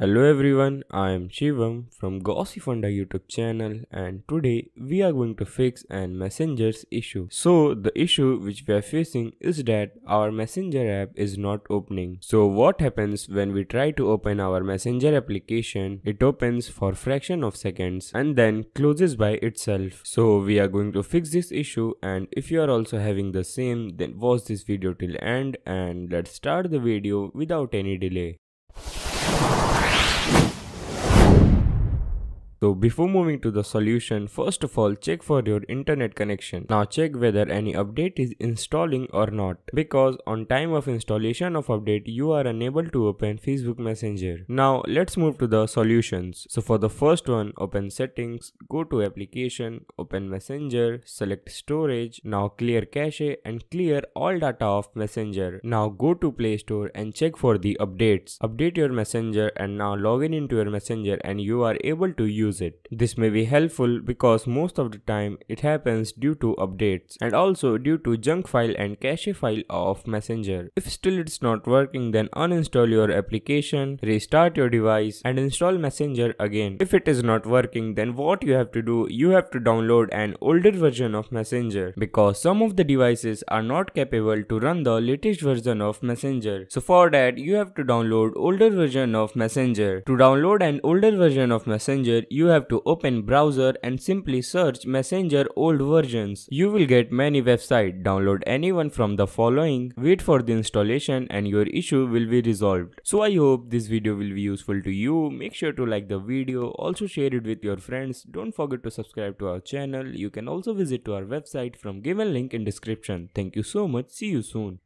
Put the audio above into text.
Hello everyone, I am Shivam from Gossipfunda YouTube channel and today we are going to fix an messenger's issue. So the issue which we are facing is that our messenger app is not opening. So what happens when we try to open our messenger application, it opens for fraction of seconds and then closes by itself. So we are going to fix this issue, and if you are also having the same, then watch this video till end and let's start the video without any delay. So before moving to the solution, first of all check for your internet connection. Now check whether any update is installing or not, because on time of installation of update you are unable to open Facebook Messenger. Now let's move to the solutions. So for the first one, open settings, go to application, open messenger, select storage. Now clear cache and clear all data of messenger. Now go to Play Store and check for the updates. Update your messenger and now log in into your messenger and you are able to use it. This may be helpful because most of the time it happens due to updates and also due to junk file and cache file of Messenger. If still it's not working, then uninstall your application, restart your device and install Messenger again. If it is not working, then what you have to do, you have to download an older version of Messenger, because some of the devices are not capable to run the latest version of Messenger. So for that you have to download older version of Messenger. To download an older version of Messenger, you have to open browser and simply search Messenger old versions. You will get many websites. Download any one from the following, wait for the installation and your issue will be resolved. So I hope this video will be useful to you. Make sure to like the video, also share it with your friends. Don't forget to subscribe to our channel. You can also visit to our website from given link in description. Thank you so much. See you soon.